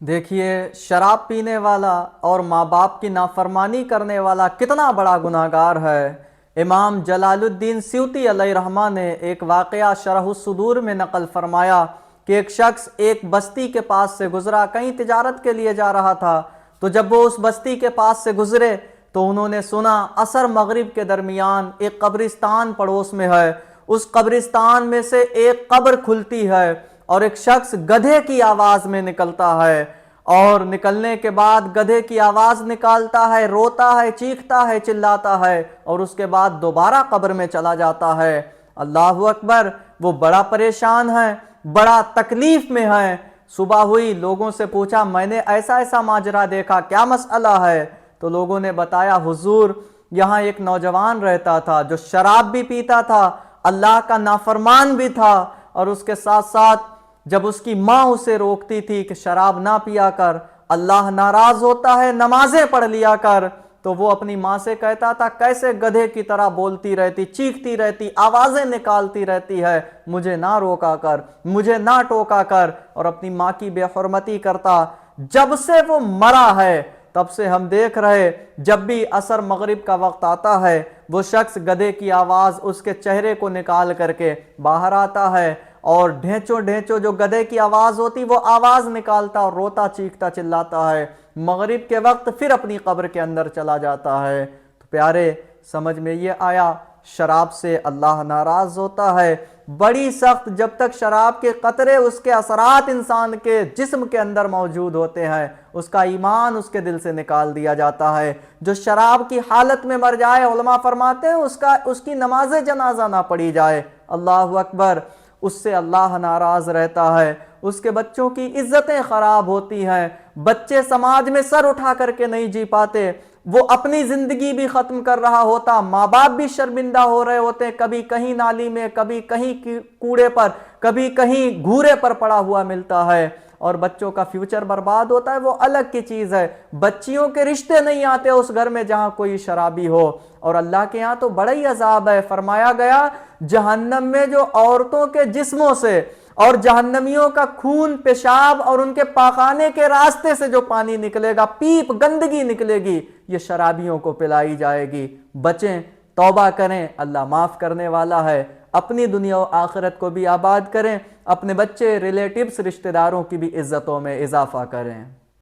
دیکھیے، شراب پینے والا اور ماں باپ کی نافرمانی کرنے والا کتنا بڑا گناہگار ہے۔ امام جلال الدین سیوطی علیہ رحمہ نے ایک واقعہ شرح الصدور میں نقل فرمایا کہ ایک شخص ایک بستی کے پاس سے گزرا، کہیں تجارت کے لیے جا رہا تھا۔ تو جب وہ اس بستی کے پاس سے گزرے تو انہوں نے سنا عصر مغرب کے درمیان ایک قبرستان پڑوس میں ہے۔ اس قبرستان میں سے ایک قبر کھلتی ہے اور ایک شخص گدھے کی آواز میں نکلتا ہے، اور نکلنے کے بعد گدھے کی آواز نکالتا ہے، روتا ہے، چیختا ہے، چلاتا ہے، اور اس کے بعد دوبارہ قبر میں چلا جاتا ہے۔ اللہ اکبر! وہ بڑا پریشان ہے، بڑا تکلیف میں ہے۔ صبح ہوئی، لوگوں سے پوچھا، میں نے ایسا ایسا ماجرا دیکھا، کیا مسئلہ ہے؟ تو لوگوں نے بتایا، حضور یہاں ایک نوجوان رہتا تھا جو شراب بھی پیتا تھا، اللہ کا نافرمان بھی تھا، اور اس کے ساتھ ساتھ جب اس کی ماں اسے روکتی تھی کہ شراب نہ پیا کر، اللہ ناراض ہوتا ہے، نمازیں پڑھ لیا کر، تو وہ اپنی ماں سے کہتا تھا، کیسے گدھے کی طرح بولتی رہتی، چیختی رہتی، آوازیں نکالتی رہتی ہے، مجھے نہ روکا کر، مجھے نہ ٹوکا کر، اور اپنی ماں کی بے حرمتی کرتا۔ جب سے وہ مرا ہے تب سے ہم دیکھ رہے، جب بھی عصر مغرب کا وقت آتا ہے وہ شخص گدھے کی آواز اس کے چہرے کو نکال کر کے باہر آتا ہے، اور ڈھینچو ڈھینچو جو گدھے کی آواز ہوتی وہ آواز نکالتا اور روتا چیختا چلاتا ہے، مغرب کے وقت پھر اپنی قبر کے اندر چلا جاتا ہے۔ تو پیارے، سمجھ میں یہ آیا، شراب سے اللہ ناراض ہوتا ہے، بڑی سخت، جب تک شراب کے قطرے اس کے اثرات انسان کے جسم کے اندر موجود ہوتے ہیں اس کا ایمان اس کے دل سے نکال دیا جاتا ہے۔ جو شراب کی حالت میں مر جائے، علماء فرماتے ہیں اس کی نماز جنازہ نہ پڑھی جائے، اللہ اکبر، اس سے اللہ ناراض رہتا ہے، اس کے بچوں کی عزتیں خراب ہوتی ہیں، بچے سماج میں سر اٹھا کر کے نہیں جی پاتے، وہ اپنی زندگی بھی ختم کر رہا ہوتا، ماں باپ بھی شرمندہ ہو رہے ہوتے، کبھی کہیں نالی میں، کبھی کہیں کوڑے پر، کبھی کہیں گھورے پر پڑا ہوا ملتا ہے، اور بچوں کا فیوچر برباد ہوتا ہے، وہ الگ کی چیز ہے۔ بچیوں کے رشتے نہیں آتے اس گھر میں جہاں کوئی شرابی ہو، اور اللہ کے ہاں تو بڑا ہی عذاب ہے۔ فرمایا گیا، جہنم میں جو عورتوں کے جسموں سے اور جہنمیوں کا خون، پیشاب اور ان کے پاخانے کے راستے سے جو پانی نکلے گا، پیپ، گندگی نکلے گی، یہ شرابیوں کو پلائی جائے گی۔ بچیں، توبہ کریں، اللہ معاف کرنے والا ہے۔ اپنی دنیا و آخرت کو بھی آباد کریں، اپنے بچے، ریلیٹیوز، رشتہ داروں کی بھی عزتوں میں اضافہ کریں۔